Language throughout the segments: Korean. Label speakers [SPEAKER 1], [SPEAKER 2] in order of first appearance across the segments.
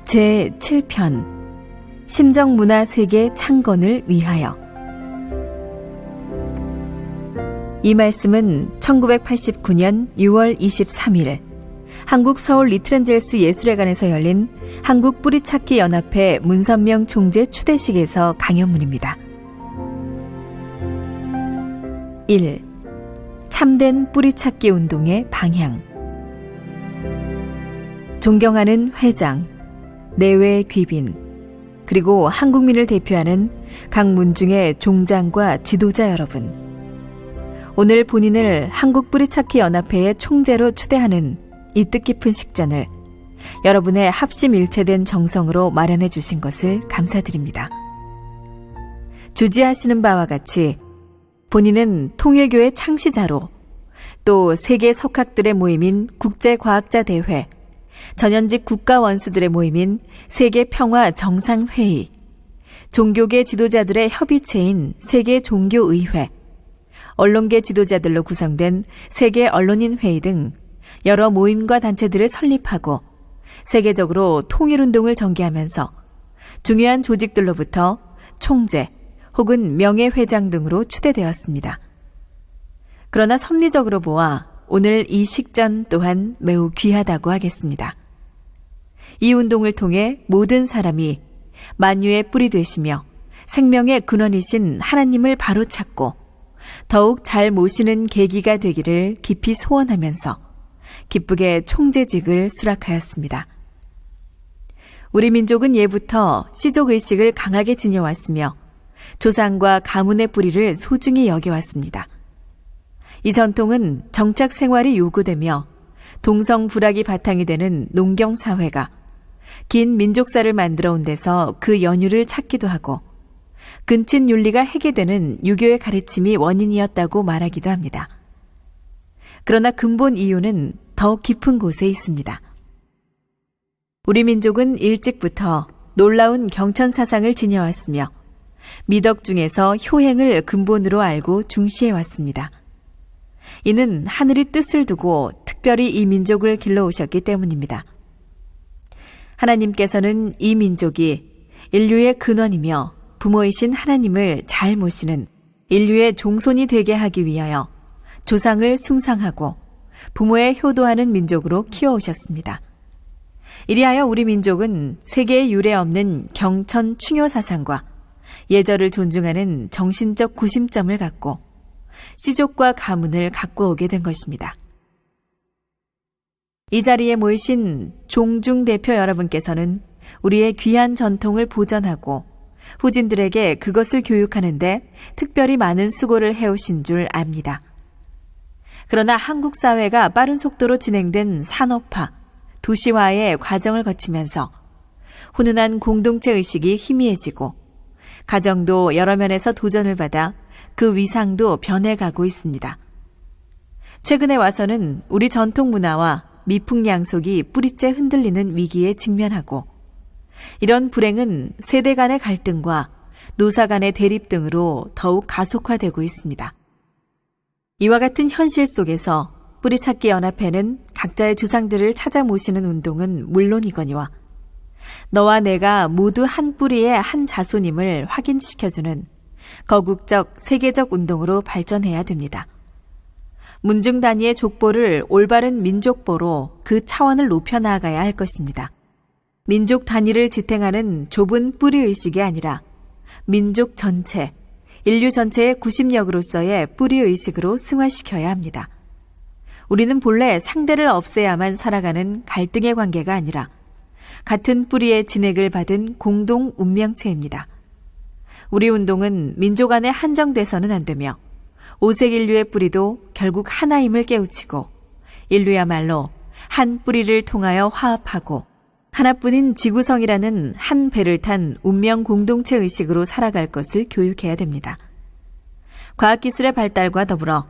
[SPEAKER 1] 제7편 심정문화세계 창건을 위하여. 이 말씀은 1989년 6월 23일 한국 서울 리트렌젤스 예술회관에서 열린 한국 뿌리찾기 연합회 문선명 총재 추대식에서 강연문입니다. 1. 참된 뿌리찾기 운동의 방향. 존경하는 회장, 내외 귀빈, 그리고 한국민을 대표하는 각 문중의 종장과 지도자 여러분, 오늘 본인을 한국 뿌리찾기 연합회의 총재로 추대하는 이 뜻깊은 식전을 여러분의 합심일체된 정성으로 마련해 주신 것을 감사드립니다. 주지하시는 바와 같이 본인은 통일교의 창시자로, 또 세계 석학들의 모임인 국제과학자대회, 전현직 국가원수들의 모임인 세계평화정상회의, 종교계 지도자들의 협의체인 세계종교의회, 언론계 지도자들로 구성된 세계언론인회의 등 여러 모임과 단체들을 설립하고 세계적으로 통일운동을 전개하면서 중요한 조직들로부터 총재 혹은 명예회장 등으로 추대되었습니다. 그러나 섭리적으로 보아 오늘 이 식전 또한 매우 귀하다고 하겠습니다. 이 운동을 통해 모든 사람이 만유의 뿌리 되시며 생명의 근원이신 하나님을 바로 찾고 더욱 잘 모시는 계기가 되기를 깊이 소원하면서 기쁘게 총재직을 수락하였습니다. 우리 민족은 예부터 시족의식을 강하게 지녀왔으며 조상과 가문의 뿌리를 소중히 여겨왔습니다. 이 전통은 정착 생활이 요구되며 동성불학이 바탕이 되는 농경사회가 긴 민족사를 만들어 온 데서 그 연유를 찾기도 하고 근친 윤리가 해계되는 유교의 가르침이 원인이었다고 말하기도 합니다. 그러나 근본 이유는 더 깊은 곳에 있습니다. 우리 민족은 일찍부터 놀라운 경천사상을 지녀왔으며 미덕 중에서 효행을 근본으로 알고 중시해왔습니다. 이는 하늘이 뜻을 두고 특별히 이 민족을 길러오셨기 때문입니다. 하나님께서는 이 민족이 인류의 근원이며 부모이신 하나님을 잘 모시는 인류의 종손이 되게 하기 위하여 조상을 숭상하고 부모에 효도하는 민족으로 키워오셨습니다. 이리하여 우리 민족은 세계에 유례 없는 경천 충효 사상과 예절을 존중하는 정신적 구심점을 갖고 시족과 가문을 갖고 오게 된 것입니다. 이 자리에 모이신 종중 대표 여러분께서는 우리의 귀한 전통을 보존하고 후진들에게 그것을 교육하는데 특별히 많은 수고를 해오신 줄 압니다. 그러나 한국 사회가 빠른 속도로 진행된 산업화, 도시화의 과정을 거치면서 훈훈한 공동체 의식이 희미해지고 가정도 여러 면에서 도전을 받아 그 위상도 변해가고 있습니다. 최근에 와서는 우리 전통 문화와 미풍양속이 뿌리째 흔들리는 위기에 직면하고 이런 불행은 세대 간의 갈등과 노사 간의 대립 등으로 더욱 가속화되고 있습니다. 이와 같은 현실 속에서 뿌리찾기 연합회는 각자의 조상들을 찾아 모시는 운동은 물론이거니와 너와 내가 모두 한 뿌리의 한 자손임을 확인시켜주는 거국적 세계적 운동으로 발전해야 됩니다. 문중 단위의 족보를 올바른 민족보로 그 차원을 높여 나아가야 할 것입니다. 민족 단위를 지탱하는 좁은 뿌리의식이 아니라 민족 전체, 인류 전체의 구심력으로서의 뿌리의식으로 승화시켜야 합니다. 우리는 본래 상대를 없애야만 살아가는 갈등의 관계가 아니라 같은 뿌리의 진액을 받은 공동 운명체입니다. 우리 운동은 민족 안에 한정돼서는 안 되며 오색 인류의 뿌리도 결국 하나임을 깨우치고 인류야말로 한 뿌리를 통하여 화합하고 하나뿐인 지구성이라는 한 배를 탄 운명 공동체 의식으로 살아갈 것을 교육해야 됩니다. 과학기술의 발달과 더불어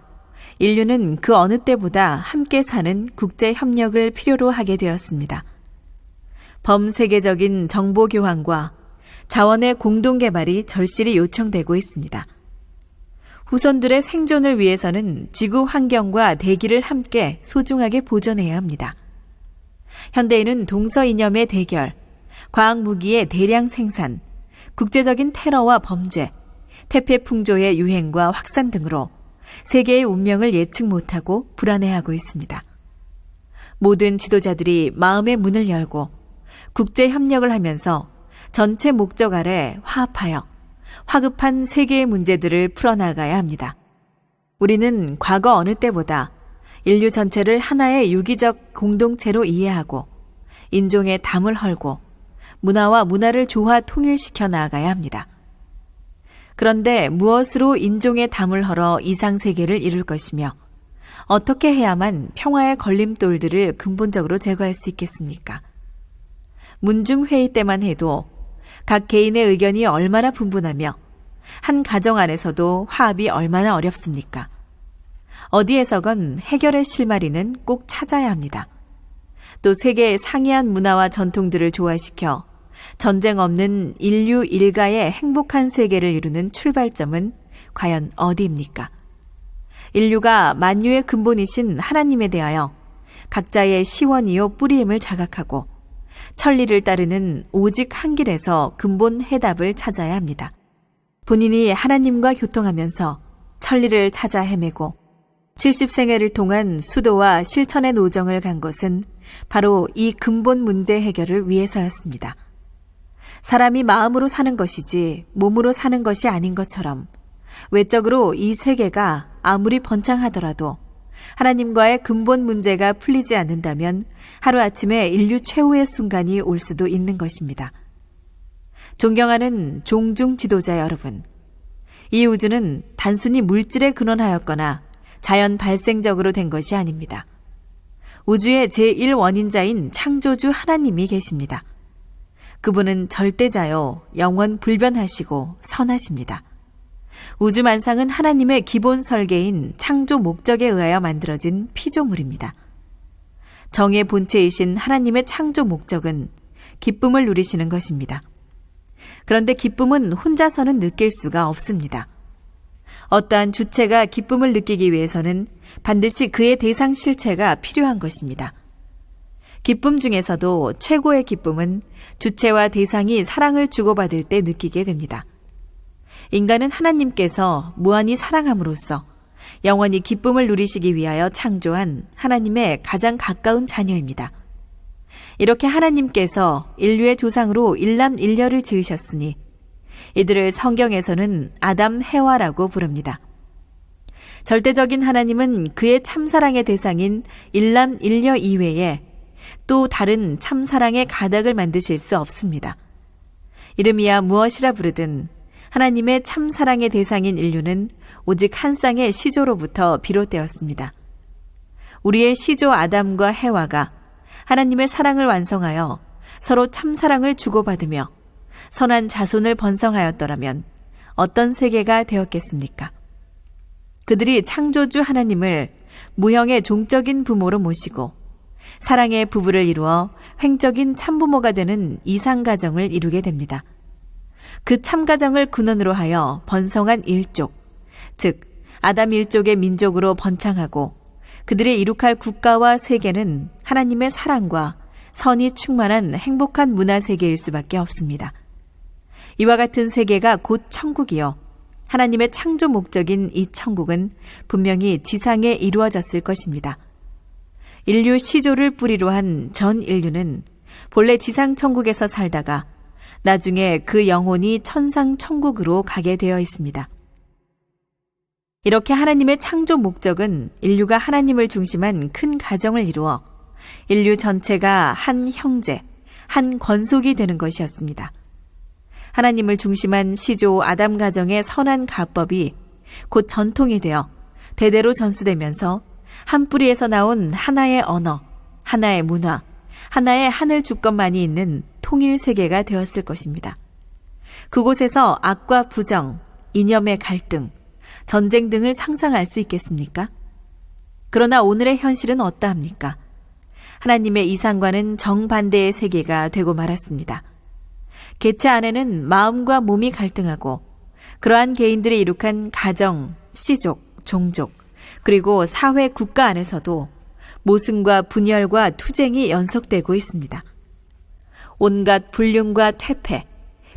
[SPEAKER 1] 인류는 그 어느 때보다 함께 사는 국제협력을 필요로 하게 되었습니다. 범세계적인 정보교환과 자원의 공동개발이 절실히 요청되고 있습니다. 후손들의 생존을 위해서는 지구 환경과 대기를 함께 소중하게 보존해야 합니다. 현대인은 동서이념의 대결, 과학무기의 대량 생산, 국제적인 테러와 범죄, 태폐풍조의 유행과 확산 등으로 세계의 운명을 예측 못하고 불안해하고 있습니다. 모든 지도자들이 마음의 문을 열고 국제 협력을 하면서 전체 목적 아래 화합하여 화급한 세계의 문제들을 풀어나가야 합니다. 우리는 과거 어느 때보다 인류 전체를 하나의 유기적 공동체로 이해하고 인종의 담을 헐고 문화와 문화를 조화 통일시켜 나아가야 합니다. 그런데 무엇으로 인종의 담을 헐어 이상세계를 이룰 것이며 어떻게 해야만 평화의 걸림돌들을 근본적으로 제거할 수 있겠습니까? 문중회의 때만 해도 각 개인의 의견이 얼마나 분분하며 한 가정 안에서도 화합이 얼마나 어렵습니까? 어디에서건 해결의 실마리는 꼭 찾아야 합니다. 또 세계의 상이한 문화와 전통들을 조화시켜 전쟁 없는 인류 일가의 행복한 세계를 이루는 출발점은 과연 어디입니까? 인류가 만유의 근본이신 하나님에 대하여 각자의 시원이요 뿌리임을 자각하고 천리를 따르는 오직 한 길에서 근본 해답을 찾아야 합니다. 본인이 하나님과 교통하면서 천리를 찾아 헤매고 70생애를 통한 수도와 실천의 노정을 간 것은 바로 이 근본 문제 해결을 위해서였습니다. 사람이 마음으로 사는 것이지 몸으로 사는 것이 아닌 것처럼 외적으로 이 세계가 아무리 번창하더라도 하나님과의 근본 문제가 풀리지 않는다면 하루아침에 인류 최후의 순간이 올 수도 있는 것입니다. 존경하는 종중 지도자 여러분, 이 우주는 단순히 물질에 근원하였거나 자연 발생적으로 된 것이 아닙니다. 우주의 제1원인자인 창조주 하나님이 계십니다. 그분은 절대자요, 영원 불변하시고 선하십니다. 우주 만상은 하나님의 기본 설계인 창조 목적에 의하여 만들어진 피조물입니다. 정의 본체이신 하나님의 창조 목적은 기쁨을 누리시는 것입니다. 그런데 기쁨은 혼자서는 느낄 수가 없습니다. 어떠한 주체가 기쁨을 느끼기 위해서는 반드시 그의 대상 실체가 필요한 것입니다. 기쁨 중에서도 최고의 기쁨은 주체와 대상이 사랑을 주고받을 때 느끼게 됩니다. 인간은 하나님께서 무한히 사랑함으로써 영원히 기쁨을 누리시기 위하여 창조한 하나님의 가장 가까운 자녀입니다. 이렇게 하나님께서 인류의 조상으로 일남일녀를 지으셨으니 이들을 성경에서는 아담 해와라고 부릅니다. 절대적인 하나님은 그의 참사랑의 대상인 일남일녀 이외에 또 다른 참사랑의 가닥을 만드실 수 없습니다. 이름이야 무엇이라 부르든 하나님의 참사랑의 대상인 인류는 오직 한 쌍의 시조로부터 비롯되었습니다. 우리의 시조 아담과 해와가 하나님의 사랑을 완성하여 서로 참사랑을 주고받으며 선한 자손을 번성하였더라면 어떤 세계가 되었겠습니까? 그들이 창조주 하나님을 무형의 종적인 부모로 모시고 사랑의 부부를 이루어 횡적인 참부모가 되는 이상가정을 이루게 됩니다. 그 참가정을 근원으로 하여 번성한 일족, 즉 아담 일족의 민족으로 번창하고 그들의 이룩할 국가와 세계는 하나님의 사랑과 선이 충만한 행복한 문화세계일 수밖에 없습니다. 이와 같은 세계가 곧 천국이요, 하나님의 창조 목적인 이 천국은 분명히 지상에 이루어졌을 것입니다. 인류 시조를 뿌리로 한 전 인류는 본래 지상 천국에서 살다가 나중에 그 영혼이 천상 천국으로 가게 되어 있습니다. 이렇게 하나님의 창조 목적은 인류가 하나님을 중심한 큰 가정을 이루어 인류 전체가 한 형제, 한 권속이 되는 것이었습니다. 하나님을 중심한 시조 아담 가정의 선한 가법이 곧 전통이 되어 대대로 전수되면서 한 뿌리에서 나온 하나의 언어, 하나의 문화, 하나의 하늘 주권만이 있는 통일 세계가 되었을 것입니다. 그곳에서 악과 부정, 이념의 갈등, 전쟁 등을 상상할 수 있겠습니까? 그러나 오늘의 현실은 어떠합니까? 하나님의 이상과는 정반대의 세계가 되고 말았습니다. 개체 안에는 마음과 몸이 갈등하고 그러한 개인들이 이룩한 가정, 시족, 종족, 그리고 사회 국가 안에서도 모순과 분열과 투쟁이 연속되고 있습니다. 온갖 불륜과 퇴폐,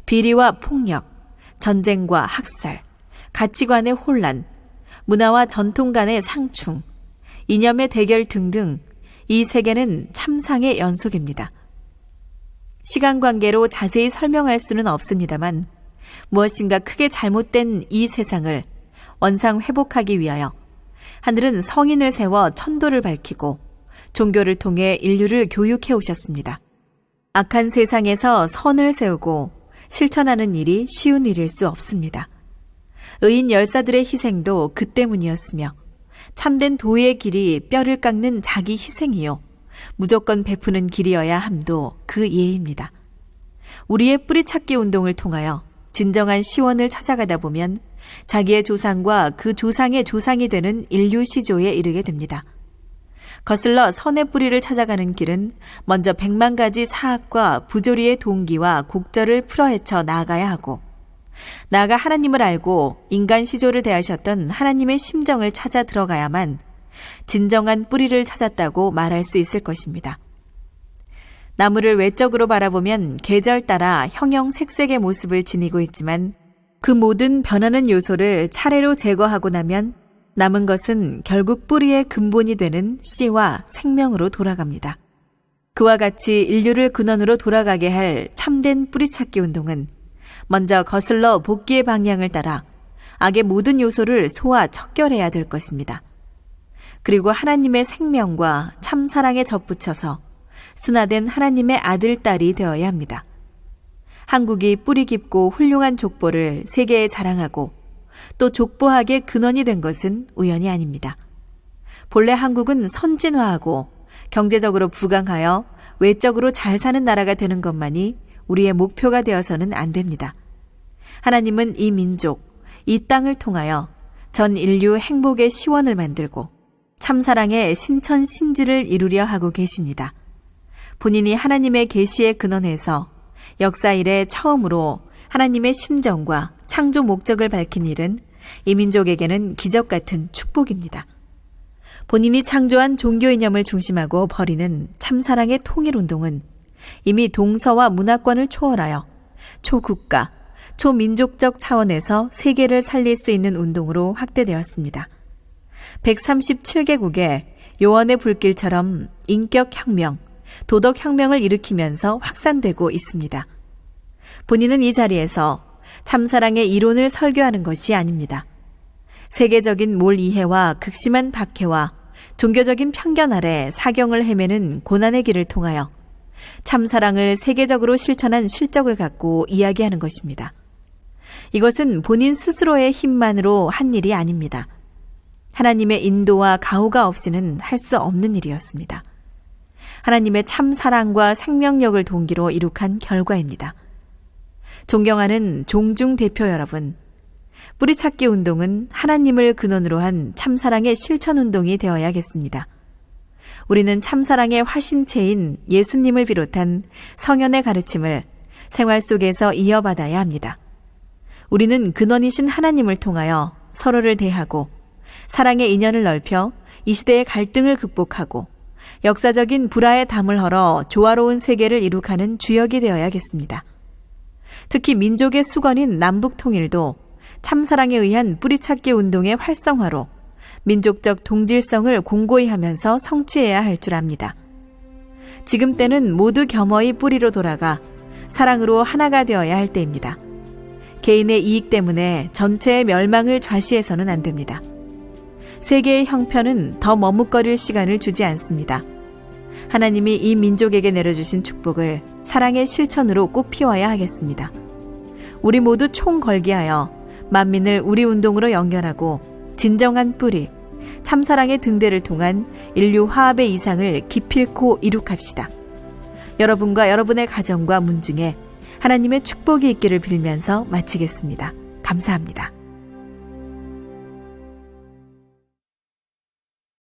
[SPEAKER 1] 비리와 폭력, 전쟁과 학살, 가치관의 혼란, 문화와 전통 간의 상충, 이념의 대결 등등 이 세계는 참상의 연속입니다. 시간 관계로 자세히 설명할 수는 없습니다만 무엇인가 크게 잘못된 이 세상을 원상 회복하기 위하여 하늘은 성인을 세워 천도를 밝히고 종교를 통해 인류를 교육해 오셨습니다. 악한 세상에서 선을 세우고 실천하는 일이 쉬운 일일 수 없습니다. 의인 열사들의 희생도 그 때문이었으며 참된 도의 길이 뼈를 깎는 자기 희생이요 무조건 베푸는 길이어야 함도 그 예입니다. 우리의 뿌리찾기 운동을 통하여 진정한 시원을 찾아가다 보면 자기의 조상과 그 조상의 조상이 되는 인류 시조에 이르게 됩니다. 거슬러 선의 뿌리를 찾아가는 길은 먼저 100만 가지 사악과 부조리의 동기와 곡절을 풀어헤쳐 나아가야 하고 나아가 하나님을 알고 인간 시조를 대하셨던 하나님의 심정을 찾아 들어가야만 진정한 뿌리를 찾았다고 말할 수 있을 것입니다. 나무를 외적으로 바라보면 계절 따라 형형색색의 모습을 지니고 있지만 그 모든 변하는 요소를 차례로 제거하고 나면 남은 것은 결국 뿌리의 근본이 되는 씨와 생명으로 돌아갑니다. 그와 같이 인류를 근원으로 돌아가게 할 참된 뿌리찾기 운동은 먼저 거슬러 복귀의 방향을 따라 악의 모든 요소를 소화 척결해야 될 것입니다. 그리고 하나님의 생명과 참 사랑에 접붙여서 순화된 하나님의 아들, 딸이 되어야 합니다. 한국이 뿌리 깊고 훌륭한 족보를 세계에 자랑하고 또 족보학의 근원이 된 것은 우연이 아닙니다. 본래 한국은 선진화하고 경제적으로 부강하여 외적으로 잘 사는 나라가 되는 것만이 우리의 목표가 되어서는 안 됩니다. 하나님은 이 민족, 이 땅을 통하여 전 인류 행복의 시원을 만들고 참사랑의 신천신지를 이루려 하고 계십니다. 본인이 하나님의 계시의 근원에서 역사 이래 처음으로 하나님의 심정과 창조 목적을 밝힌 일은 이 민족에게는 기적 같은 축복입니다. 본인이 창조한 종교 이념을 중심하고 벌이는 참사랑의 통일운동은 이미 동서와 문화권을 초월하여 초국가, 초민족적 차원에서 세계를 살릴 수 있는 운동으로 확대되었습니다. 137개국에 요원의 불길처럼 인격혁명, 도덕혁명을 일으키면서 확산되고 있습니다. 본인은 이 자리에서 참사랑의 이론을 설교하는 것이 아닙니다. 세계적인 몰이해와 극심한 박해와 종교적인 편견 아래 사경을 헤매는 고난의 길을 통하여 참사랑을 세계적으로 실천한 실적을 갖고 이야기하는 것입니다. 이것은 본인 스스로의 힘만으로 한 일이 아닙니다. 하나님의 인도와 가호가 없이는 할 수 없는 일이었습니다. 하나님의 참사랑과 생명력을 동기로 이룩한 결과입니다. 존경하는 종중 대표 여러분, 뿌리찾기 운동은 하나님을 근원으로 한 참사랑의 실천운동이 되어야겠습니다. 우리는 참사랑의 화신체인 예수님을 비롯한 성현의 가르침을 생활 속에서 이어받아야 합니다. 우리는 근원이신 하나님을 통하여 서로를 대하고 사랑의 인연을 넓혀 이 시대의 갈등을 극복하고 역사적인 불화의 담을 헐어 조화로운 세계를 이룩하는 주역이 되어야겠습니다. 특히 민족의 수건인 남북통일도 참사랑에 의한 뿌리찾기 운동의 활성화로 민족적 동질성을 공고히 하면서 성취해야 할 줄 압니다. 지금 때는 모두 겸허히 뿌리로 돌아가 사랑으로 하나가 되어야 할 때입니다. 개인의 이익 때문에 전체의 멸망을 좌시해서는 안 됩니다. 세계의 형편은 더 머뭇거릴 시간을 주지 않습니다. 하나님이 이 민족에게 내려주신 축복을 사랑의 실천으로 꼭 피워야 하겠습니다. 우리 모두 총걸기하여 만민을 우리 운동으로 연결하고 진정한 뿌리, 참사랑의 등대를 통한 인류 화합의 이상을 기필코 이룩합시다. 여러분과 여러분의 가정과 문중에 하나님의 축복이 있기를 빌면서 마치겠습니다. 감사합니다.